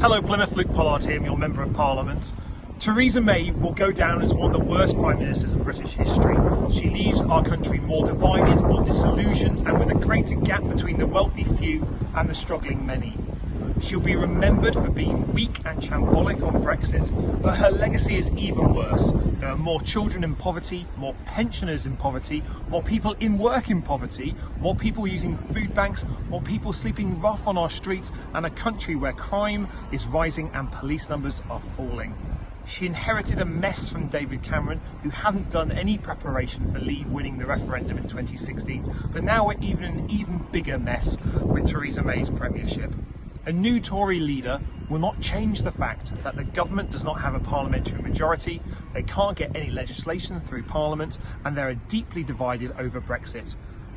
Hello Plymouth, Luke Pollard here, I'm your Member of Parliament. Theresa May will go down as one of the worst Prime Ministers in British history. She leaves our country more divided, more disillusioned, and with a greater gap between the wealthy few and the struggling many. She'll be remembered for being weak and shambolic on Brexit, but her legacy is even worse. There are more children in poverty, more pensioners in poverty, more people in work in poverty, more people using food banks, more people sleeping rough on our streets, and a country where crime is rising and police numbers are falling. She inherited a mess from David Cameron, who hadn't done any preparation for Leave winning the referendum in 2016, but now we're in an even bigger mess with Theresa May's premiership. A new Tory leader will not change the fact that the government does not have a parliamentary majority, they can't get any legislation through Parliament, and they are deeply divided over Brexit.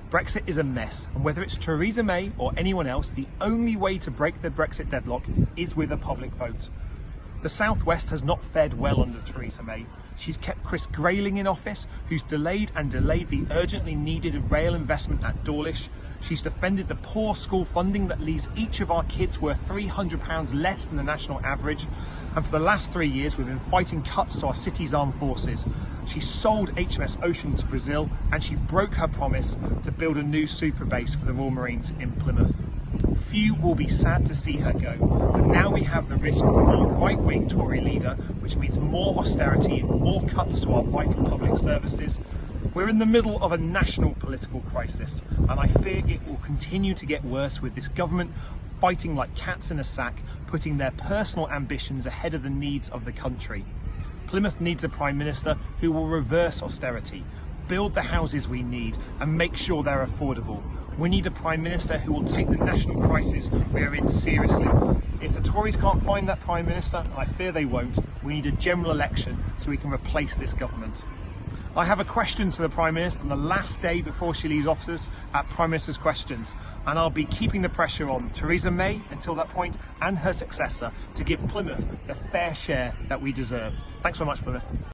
Brexit is a mess, and whether it's Theresa May or anyone else, the only way to break the Brexit deadlock is with a public vote. The South West has not fared well under Theresa May. She's kept Chris Grayling in office, who's delayed the urgently needed rail investment at Dawlish. She's defended the poor school funding that leaves each of our kids worth £300 less than the national average. And for the last 3 years, we've been fighting cuts to our city's armed forces. She sold HMS Ocean to Brazil, and she broke her promise to build a new super base for the Royal Marines in Plymouth. Few will be sad to see her go, but now we have the risk of a more right-wing Tory leader, which means more austerity and more cuts to our vital public services. We're in the middle of a national political crisis, and I fear it will continue to get worse with this government fighting like cats in a sack, putting their personal ambitions ahead of the needs of the country. Plymouth needs a Prime Minister who will reverse austerity, build the houses we need, and make sure they're affordable. We need a Prime Minister who will take the national crisis we are in seriously. If the Tories can't find that Prime Minister, and I fear they won't, we need a general election so we can replace this government. I have a question to the Prime Minister on the last day before she leaves office at Prime Minister's Questions, and I'll be keeping the pressure on Theresa May until that point and her successor to give Plymouth the fair share that we deserve. Thanks so much, Plymouth.